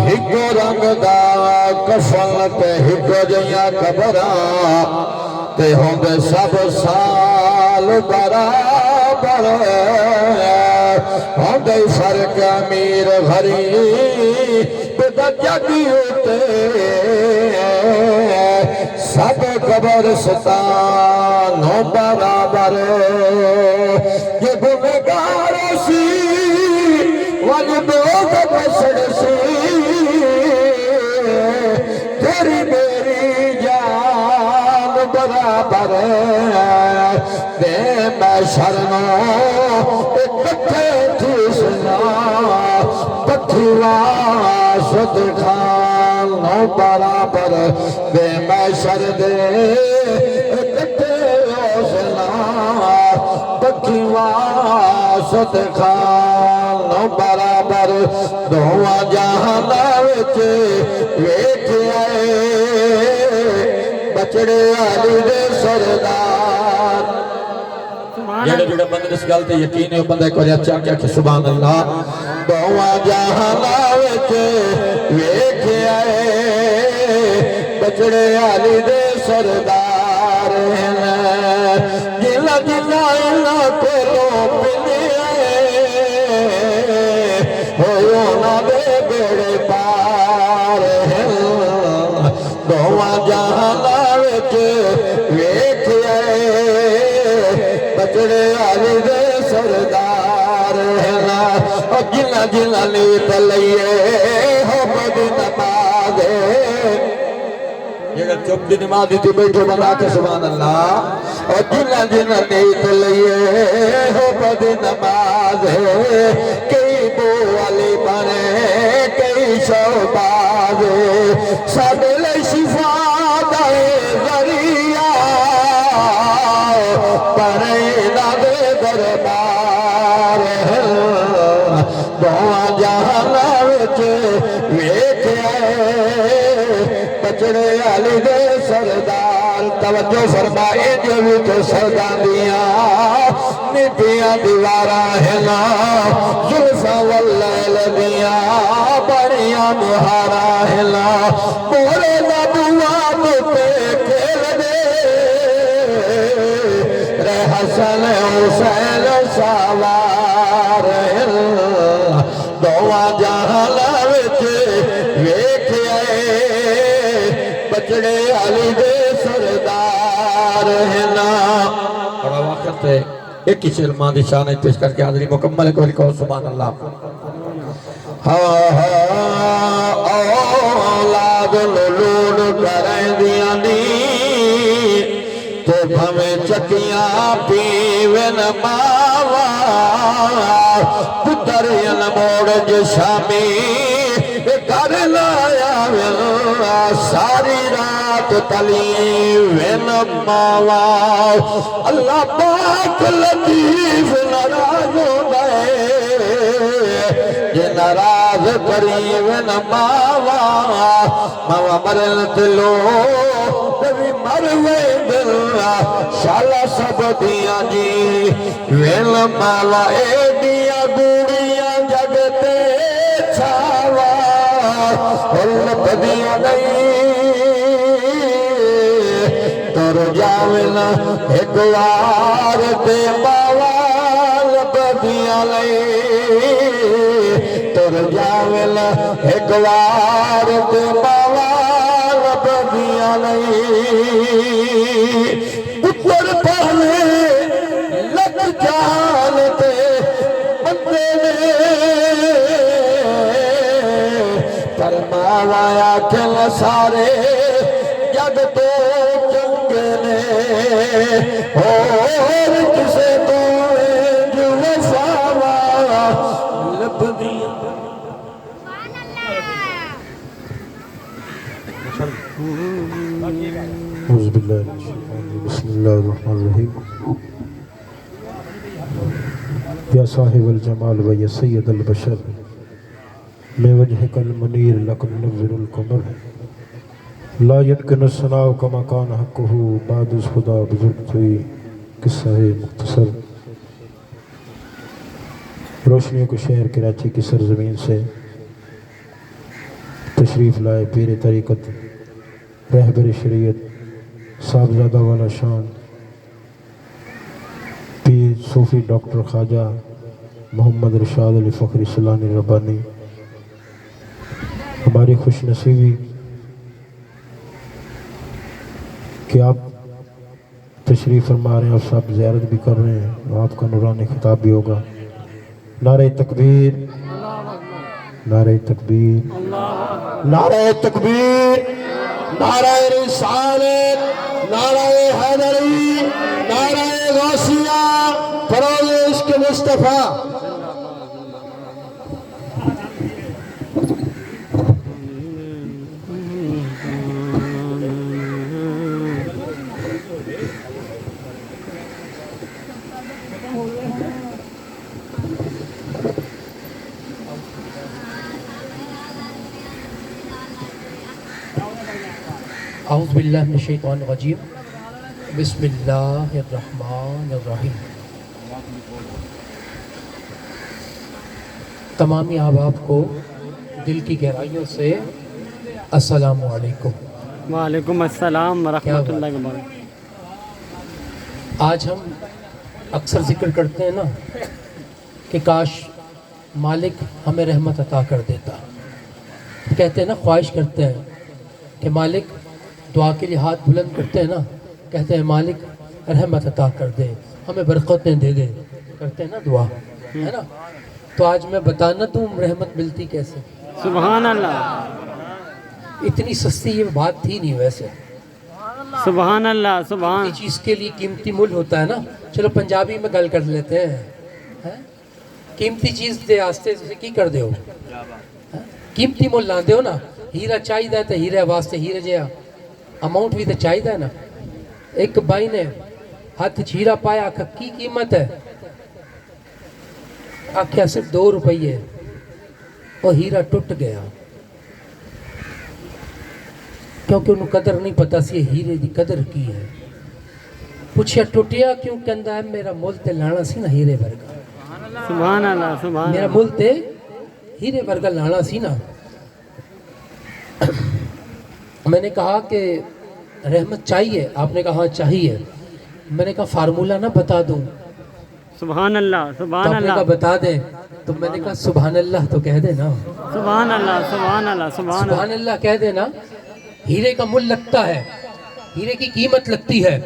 ہکو رنگ دا کفن تے ہکو جیاں قبراں تے ہوندے سب سال برابر ہوندے فرق امیر غریب دا جگیوتے سب قبرستانوں برابر یہ گنہگار سی وجدوگ بسڑ سی تیری میری جان برابر دے میں شرنوں اکٹھے تیسنا پتھی واسط خانوں برابر دے میں شر دے اکٹھے تیسنا پتھی واسط خانوں برابر دعا جہاں وچے ویکھ آئے بچڑے علی دے سردار جڑے جڑے بندے اس گل تے یقین ہے بندہ کو اچھا کیا کہ سبحان اللہ دعا جہاں وچے ویکھ آئے بچڑے علی دے سردار جلا جلا انہاں کولوں پلے بیڑے پار دعا جہاں وچ ویکھ آئے بچڑے علی دے سردار جنہ جنہ نیت لئیے ہو بدی نماز جگہ چپ دی نماز تھی بیٹھو بنا کے سبحان اللہ اور جنہ جنہ نیت لئیے ہو بدی نماز کئی بو علی بنے کئی شعباز ساڑھے لئے شفا دائے ذریعہ پریدہ دے دربار دعا جہاں وچ ویکھ آئے بچڑے علی دے سردار توجہ فرمائے جو بھی تو سردان دیا نبیاں دیواراں ہلا زلفاں واللیل دیا بڑیاں مہاراں ہلا مورے نبوات پہ کھیل دے رہ حسن حسین سوار دعا جہاں وچ ویکھ آئے بچڑے علی دے سردار ہنا بڑا وقت ہے ایک ہی علمان دی شان پیش کر کے حاضری مکمل کو لکھو سبحان اللہ اولاد لولون کریں دیا نی تو بھویں چکیاں پیویں ماوا پتر ین موڑ جشامی کر لایا ساری رات تلیویں ماوا اللہ پاک لطیف ناراض ہو گئے یہ ناراض قریبیں ماوا ماوا مرن دلو کبھی مروے دل شالا سب دیا جی ویل ماوا اے دیا گوڑیاں جگتے چھاوا حلت دیا نہیں تر جاونا ایک وار دے ماوا لب دیا نہیں تر جاونا ایک وار دے ماوا لب دیا نہیں اوپر پہلے لگ جانتے بندے نے فرمایا کھل سارے جگ تو چنگے نے اور کسے تو جو وفاوا لب دیا اعوذ باللہ من الشیطان الرجیم بسم اللہ الرحمن الرحیم یا صاحب الجمال و یا سید البشر میں وجہک المنیر لکن نور القمر لا يمكن الثناء كما كان حقه بعد از خدا بزرگ توی قصہ مختصر روشنیوں کے شہر کراچی کی سرزمین سے تشریف لائے پیر طریقت رہبر شریعت صاحبزادہ والا شان پیر صوفی ڈاکٹر خواجہ محمد رشاد علی فخری سیلانی ربانی، ہماری خوش نصیبی کہ آپ تشریف فرما رہے ہیں، آپ سب زیارت بھی کر رہے ہیں، آپ کا نورانی خطاب بھی ہوگا۔ نعرہ تکبیر، نعرہ تکبیر، نعرہ تکبیر، نعرہ رسالت، نعرہ حیدری، نعرہ غوثیہ، فروغ عشق مصطفیٰ۔ اعوذ باللہ من الشیطان الرجیم، بسم اللہ الرحمن الرحیم۔ تمامی احباب کو دل کی گہرائیوں سے السلام علیکم۔ وعلیکم السلام ورحمۃ اللہ وبرکاتہ۔ آج ہم اکثر ذکر کرتے ہیں نا کہ کاش مالک ہمیں رحمت عطا کر دیتا، کہتے ہیں نا، خواہش کرتے ہیں کہ مالک، دعا کے لیے ہاتھ بلند کرتے ہیں نا، کہتے ہیں مالک رحمت عطا کر دے، ہمیں برکتیں دے دے، کرتے ہیں نا دعا، ہے نا۔ تو آج میں بتانا دوں رحمت ملتی کیسے۔ سبحان اللہ، اتنی سستی یہ بات تھی نہیں ویسے، سبحان اللہ، سبحان قیمتی چیز کے لیے قیمتی مول ہوتا ہے نا۔ چلو پنجابی میں گل کر لیتے ہیں، قیمتی چیز دے واسطے کی کر دے ہو، قیمتی مول لاندے ہو نا۔ ہیرا چاہیے تو ہیرے واسطے ہیرے جہا اماؤنٹ بھی تو چاہیے نا۔ ایک بائی نے ہاتھ ہیرا پایا، آکھا کی قیمت ہے؟ آکھا صرف 2 روپیے، اور ہیرا ٹوٹ گیا کیونکہ انہوں قدر نہیں پتا سی ہیرے دی قدر کی ہے۔ پوچھیا ٹوٹیا کیوں؟ کہندا ہے میرا مول تے لانا سی نا ہیرے ورگا، سبحان اللہ، سبحان میرا اللہ۔ مول تے ہیرے ورگا لانا سی نا۔ میں نے کہا کہ رحمت چاہیے، آپ نے کہا ہاں چاہیے۔ میں نے کہا فارمولہ نہ بتا دوں، سبحان اللہ، تو سبحان آپ نے کہا اللہ، بتا دیں، تو میں نے کہا سبحان اللہ تو کہہ دے نا، سبحان اللہ، سبحان اللہ، سبحان اللہ۔ سبحان اللہ کہہ دے نا۔ ہیرے کا مل لگتا ہے، ہیرے کی قیمت لگتی ہے،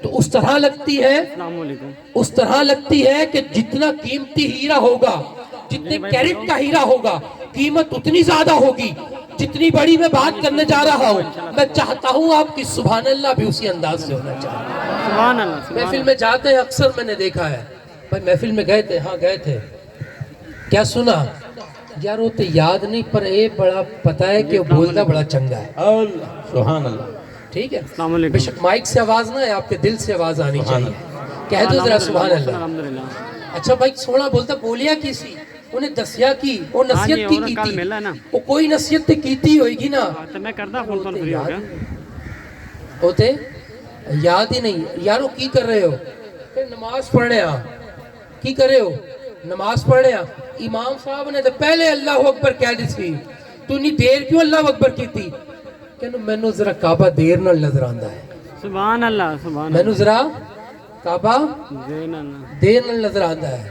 تو اس طرح لگتی ہے، السلام علیکم۔ اس طرح لگتی ہے کہ جتنا قیمتی ہیرا ہوگا، جتنے کیرٹ کا ہیرا ہوگا، قیمت اتنی زیادہ ہوگی۔ جتنی بڑی میں بات کرنے جا رہا ہوں، میں چاہتا ہوں آپ کی سبحان اللہ بھی اسی انداز سے ہونا چاہیے۔ سبحان اللہ، سبحان محفل میں جاتے ہیں اکثر میں نے دیکھا ہے، بھائی محفل میں گئے تھے، ہاں گئے تھے، کیا سنا یار؟ وہ تو یاد نہیں، پر اے بڑا پتہ ہے کہ وہ بولنا بڑا چنگا ہے۔ سبحان اللہ۔ ٹھیک ہے، السلام علیکم۔ بے شک مائک سے آواز نہ ہے، آپ کے دل سے آواز آنی چاہیے۔ کہہ دو ذرا سبحان اللہ۔ الحمدللہ۔ اچھا بھائی سونا بولتا، بولیا کسی انہیں دسیا کی، وہ نصیحت ہاں کی جی، اور کل ملا نا۔ وہ کوئی نصیحت تے کیتی ہوئے گی نا، تو میں کردا فون فری ہو گیا۔ ہوتے یاد ہی نہیں۔ یارو کی کر رہے ہو؟ کہ نماز پڑھنے آ۔ کی کر رہے ہو؟ نماز پڑھنے آ۔ امام صاحب نے تو پہلے اللہ اکبر کہہ دی سی، تو اتنی دیر کیوں اللہ اکبر کی تھی؟ کہ مینوں ذرا کعبہ دیر نال نظر آندا ہے، سبحان اللہ، سبحان مینوں ذرا کعبہ اللہ۔ دیر نال نظر آندا ہے۔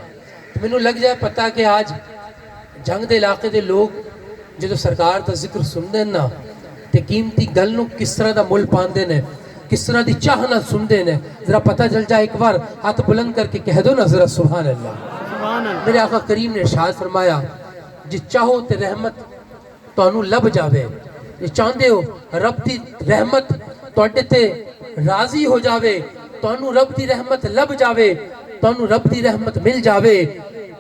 تو مینوں لگ جائے پتہ کہ آج جنگ دے علاقے دے لوگ جدو سرکار دا ذکر سندے نا تے قیمتی گل نو کس طرح دا مل پاندے نے، کس طرح دی چاہ نال سندے نے، ذرا پتہ چل جائے۔ ایک بار ہاتھ بلند کر کے کہہ دو نا ذرا سبحان اللہ۔ سبحان اللہ، میرے آقا کریم نے ارشاد فرمایا، جی چاہو تے رحمت تانوں لب جاوے، جی چاہندے ہو رب دی رحمت تواڈے تے راضی ہو جاوے، تانوں رب دی رحمت لب جاوے، تانوں رب دی رحمت مل جاوے،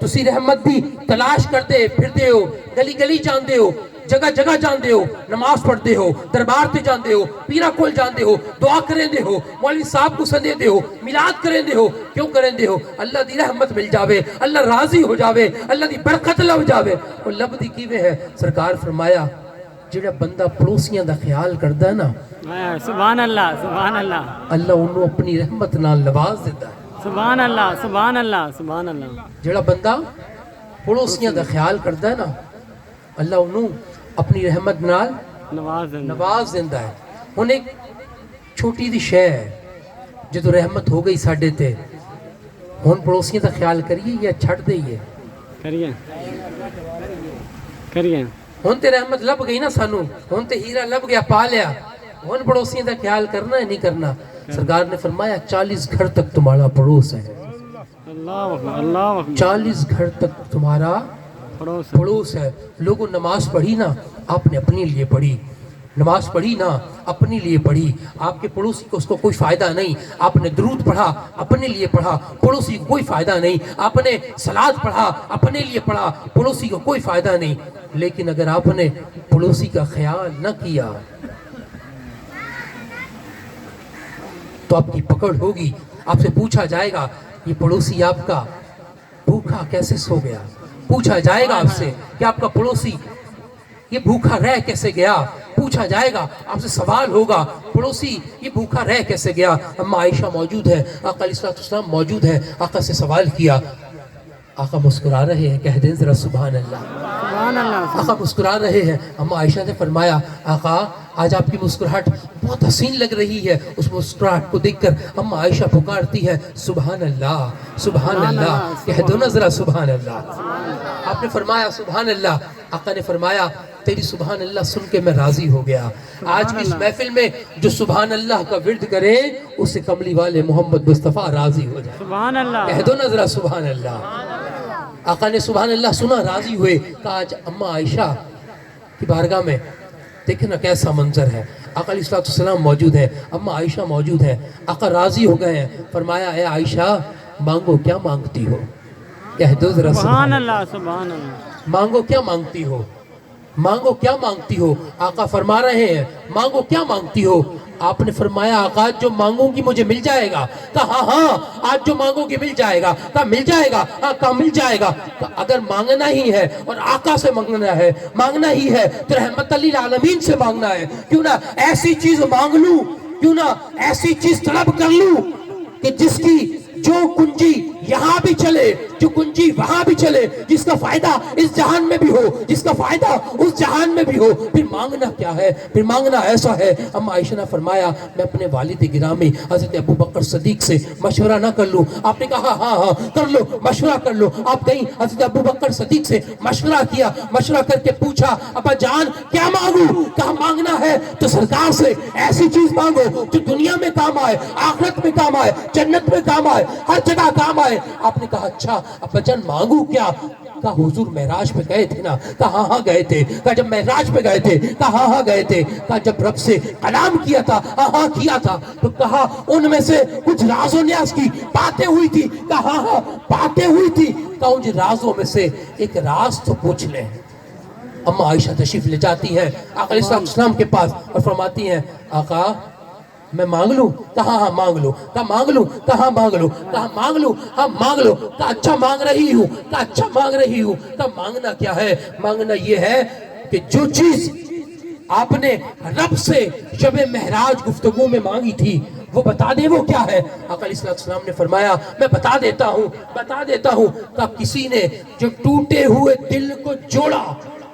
تسی رحمت دی تلاش کرتے پھردے ہو، گلی گلی جاندے ہو، جگہ جگہ جاندے ہو، نماز پڑھتے ہو، دربار تے جاندے ہو، پیرا کول جاندے ہو، دعا کریں دے ہو، مولوی صاحب کو سندے دے ہو، میلاد کریں دے ہو، کیوں کریں دے ہو؟ اللہ دی رحمت مل جاوے، اللہ راضی ہو جاوے، اللہ دی برکت لب جاوے۔ اور لب دی کیویں ہے؟ سرکار فرمایا جڑا بندہ پڑوسیاں دا خیال کردا ہے نا، سبحان اللہ، سبحان اللہ، اللہ انہوں اپنی رحمت نال نواز دیتا ہے۔ سبحان اللہ، سبحان اللہ، سبحان اللہ۔ جڑا بندہ پڑوسیاں دا خیال کرتا ہے نا اللہ انہوں اپنی رحمت نال نواز دینا نواز دیندہ ہے. ہن ایک چھوٹی دی شے ہے جدو رحمت ہو گئی ساڈے تے ہن پڑوسیاں دا خیال کریے یا چھڑ دئیے؟ کریے کریے ہن تے رحمت لب گئی نا سانو, ہن تے ہیرا لب گیا پا لیا, ہن پڑوسیاں دا خیال کرنا ہے نہیں کرنا؟ سرکار نے فرمایا 40 گھر تک تمہارا پڑوس ہے, اللہ اکبر اللہ اکبر 40 گھر تک تمہارا پڑوس پڑوس ہے. لوگوں نماز پڑھی نا آپ نے اپنے لیے پڑھی, نماز پڑھی نا اپنے لیے پڑھی, آپ کے پڑوسی کو اس کو کوئی فائدہ نہیں. آپ نے درود پڑھا اپنے لیے پڑھا, پڑوسی کو کوئی فائدہ نہیں. آپ نے صلات پڑھا اپنے لیے پڑھا, پڑوسی کو کوئی فائدہ نہیں. لیکن اگر آپ نے پڑوسی کا خیال نہ کیا تو آپ کی پکڑ ہوگی. آپ سے پوچھا جائے گا یہ پڑوسی آپ کا بھوکا کیسے سو گیا, پوچھا جائے گا آپ سے کہ آپ کا پڑوسی یہ بھوکا رہ کیسے گیا, پوچھا جائے گا آپ سے, سوال ہوگا پڑوسی یہ بھوکا رہ کیسے گیا. اما عائشہ موجود ہے, آقا علیہ السلام موجود ہے, آقا سے سوال کیا, آقا مسکرا رہے ہیں, کہہ دیں ذرا سبحان اللہ. سبحان اللہ آقا مسکرا رہے ہیں. اما عائشہ نے فرمایا آقا آج آپ کی مسکراہٹ بہت حسین لگ رہی ہے. اس مسکراہٹ کو دیکھ کر اما عائشہ پکارتی ہے سبحان اللہ سبحان اللہ, کہہ دو نا ذرا سبحان اللہ. آپ نے فرمایا سبحان اللہ. آقا نے فرمایا تیری سبحان اللہ سن کے میں راضی ہو گیا. آج کی اس محفل میں جو سبحان اللہ کا ورد کرے اس سے کملی والے محمد مصطفیٰ راضی ہو جائے. سبحان اللہ کہہ دو نا ذرا سبحان اللہ. آقا نے سبحان اللہ سنا, راضی ہوئے. کہا آج اما عائشہ کی بارگاہ میں دیکھیں نا کیسا منظر ہے. آقا علیہ السلام موجود ہے, اما عائشہ موجود ہے. آقا راضی ہو گئے ہیں. فرمایا اے عائشہ مانگو کیا مانگتی ہو, کہہ دو ذرا سبحان اللہ سبحان اللہ مانگو کیا مانگتی ہو, مانگو کیا مانگتی ہو. آقا فرما رہے ہیں مانگو کیا مانگتی ہو. آپ نے فرمایا آقا جو مانگوں گی مجھے مل جائے گا. کہا ہاں آج جو مانگو گی مل جائے گا. کہا مل جائے گا, ہاں کہا مل جائے گا. اگر مانگنا ہی ہے اور آقا سے مانگنا ہے, مانگنا ہی ہے تو رحمت للعالمین سے مانگنا ہے. کیوں نہ ایسی چیز مانگ لوں, کیوں نہ ایسی چیز طلب کر لوں کہ جس کی جو کنجی یہاں بھی چلے, جو کنجی وہاں بھی چلے, جس کا فائدہ اس جہان میں بھی ہو, جس کا فائدہ اس جہان میں بھی ہو. پھر مانگنا کیا ہے, پھر مانگنا ایسا ہے. اما عائشہ نے فرمایا میں اپنے والد گرامی حضرت ابو بکر صدیق سے مشورہ نہ کر لوں. آپ نے کہا ہاں ہاں کر لو, مشورہ کر لو. آپ گئیں حضرت ابو بکر صدیق سے مشورہ کیا, مشورہ کر کے پوچھا ابا جان کیا مانگوں. کہا مانگنا ہے تو سرکار سے ایسی چیز مانگو جو دنیا میں کام آئے, آخرت میں کام آئے, جنت میں کام آئے, ہر جگہ کام آئے. آپ نے کہا اچھا ابا جان مانگوں کیا. کہا حضور معراج پہ گئے تھے نا. کہا ہاں ہاں گئے تھے. کہا جب معراج پہ گئے تھے. کہا ہاں ہاں گئے تھے. کہا جب رب سے کلام کیا تھا. ہاں ہاں کیا تھا. تو کہا ان میں سے کچھ راز و نیاز کی باتیں ہوئی تھی. کہا ہاں ہاں باتیں ہوئی تھی. کہا ان رازوں میں سے ایک راز تو پوچھ لیں. اما عائشہ تشریف لے جاتی ہے آقا علیہ السلام کے پاس اور فرماتی ہیں آقا میں مانگ لوں. کہا ہاں مانگ لو. کہا مانگ لوں. کہا مانگ لو. کہا مانگ لوں. ہاں مانگ لو. کہا اچھا مانگ رہی ہوں. کہا اچھا مانگ رہی ہوں. کہا مانگنا کیا ہے. مانگنا یہ ہے کہ جو چیز آپ نے رب سے شب معراج گفتگو میں مانگی تھی وہ بتا دیں وہ کیا ہے. آقا علیہ السلام نے فرمایا میں بتا دیتا ہوں, بتا دیتا ہوں. کہا کسی نے جو ٹوٹے ہوئے دل کو جوڑا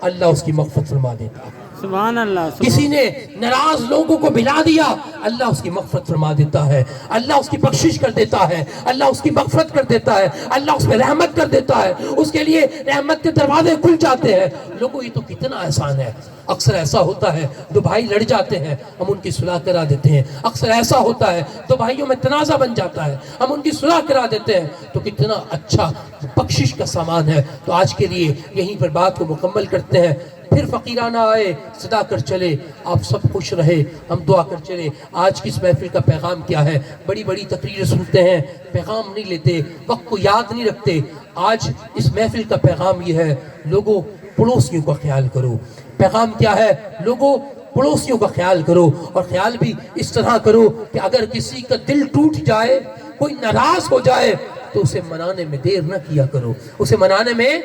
اللہ اس کی مغفرت فرما دیتا. سبحان اللہ کسی نے ناراض لوگوں کو بلا دیا اللہ اس کی مغفرت فرما دیتا ہے. اللہ اس کی بخشش کر دیتا ہے. اللہ اس کی مغفرت کر دیتا ہے. اللہ اس پہ رحمت کر دیتا ہے. اس کے لیے رحمت کے دروازے کھل جاتے ہیں. لوگوں یہ تو کتنا احسان ہے. اکثر ایسا ہوتا ہے دو بھائی لڑ جاتے ہیں ہم ان کی صلح کرا دیتے ہیں. اکثر ایسا ہوتا ہے دو بھائیوں میں تنازع بن جاتا ہے ہم ان کی صلح کرا دیتے ہیں. تو کتنا اچھا بخشش کا سامان ہے. تو آج کے لیے یہیں پر بات کو مکمل کرتے ہیں. پھر فقیرانہ آئے صدا کر چلے. آپ سب خوش رہے, ہم دعا کر چلے. آج کی اس محفل کا پیغام کیا ہے. بڑی بڑی تقریریں سنتے ہیں, پیغام نہیں لیتے, وقت کو یاد نہیں رکھتے. آج اس محفل کا پیغام یہ ہے لوگوں پڑوسیوں کا خیال کرو. پیغام کیا ہے لوگوں پڑوسیوں کا خیال کرو. اور خیال بھی اس طرح کرو کہ اگر کسی کا دل ٹوٹ جائے, کوئی ناراض ہو جائے تو اسے منانے میں دیر نہ کیا کرو. اسے منانے میں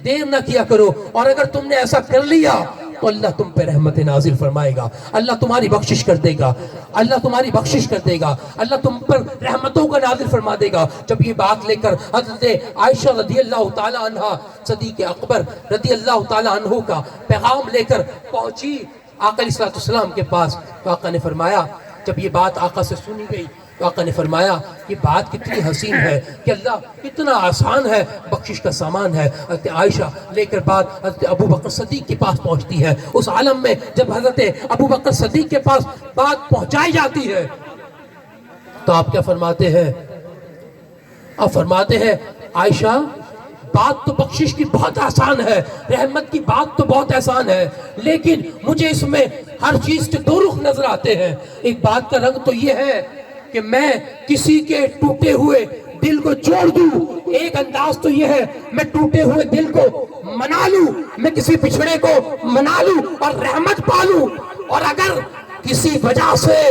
دیر نہ کیا کرو. اور اگر تم نے ایسا کر لیا تو اللہ تم پہ رحمت نازل فرمائے گا، اللہ تمہاری بخشش کر دے گا، اللہ تمہاری بخشش کر دے گا، اللہ تم پر رحمتوں کا نازل فرما دے گا۔ جب یہ بات لے کر حضرت عائشہ رضی اللہ تعالی عنہ صدیق اکبر رضی اللہ تعالی عنہ کا پیغام لے کر پہنچی آقا علیہ السلام کے پاس، تو آقا نے فرمایا، جب یہ بات آقا سے سنی گئی تو آقا نے فرمایا یہ بات کتنی حسین ہے کہ اللہ اتنا آسان ہے، بخشش کا سامان ہے۔ حضرت عائشہ لے کر بات حضرت ابو بکر صدیق کے پاس پہنچتی ہے۔ اس عالم میں جب حضرت ابو بکر صدیق کے پاس بات پہنچائی جاتی ہے تو آپ کیا فرماتے ہیں؟ آپ فرماتے ہیں عائشہ بات تو بخشش کی بہت آسان ہے، رحمت کی بات تو بہت آسان ہے، لیکن مجھے اس میں ہر چیز کے دو رخ نظر آتے ہیں۔ ایک بات کا رنگ تو یہ ہے کہ میں کسی کے ٹوٹے ہوئے دل کو جوڑ دوں، ایک انداز تو یہ ہے میں ٹوٹے ہوئے دل کو منا لوں، میں کسی بچھڑے کو منا لوں اور رحمت پالوں، اور اگر کسی وجہ سے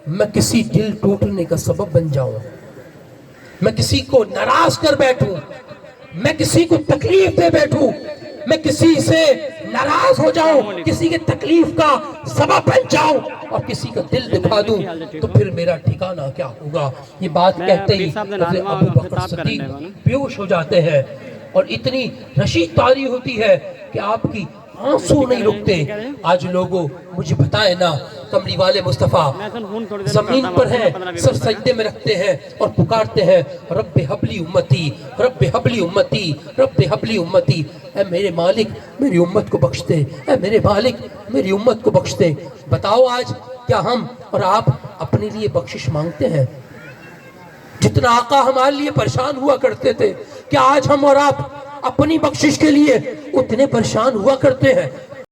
میں کسی دل ٹوٹنے کا سبب بن جاؤں، میں کسی کو ناراض کر بیٹھوں، میں کسی کو تکلیف دے بیٹھوں، میں کسی سے ناراض ہو جاؤں، کسی کے تکلیف کا سبب بن جاؤں اور کسی کا دل دکھا دوں، تو پھر میرا ٹھکانہ کیا ہوگا؟ یہ بات کہتے ہی حضرت ابو بکر صدیق بیہوش ہو جاتے ہیں، اور اتنی رشید طاری ہوتی ہے کہ آپ کی آنسو نہیں رکتے۔ آج لوگوں مجھے بتائیں نا، کملی والے مصطفیٰ زمین پر ہیں، سر سجدے میں رکھتے ہیں اور پکارتے ہیں رب حبلی امتی، رب حبلی امتی، رب حبلی امتی، اے میرے مالک میری امت کو بخش دے، اے میرے مالک میری امت کو بخش دے۔ بتاؤ آج کیا ہم اور آپ اپنے لیے بخشش مانگتے ہیں؟ جتنا آقا ہمارے لیے پریشان ہوا کرتے تھے، کیا آج ہم اور آپ اپنی بخشش کے لیے اتنے پریشان ہوا کرتے ہیں؟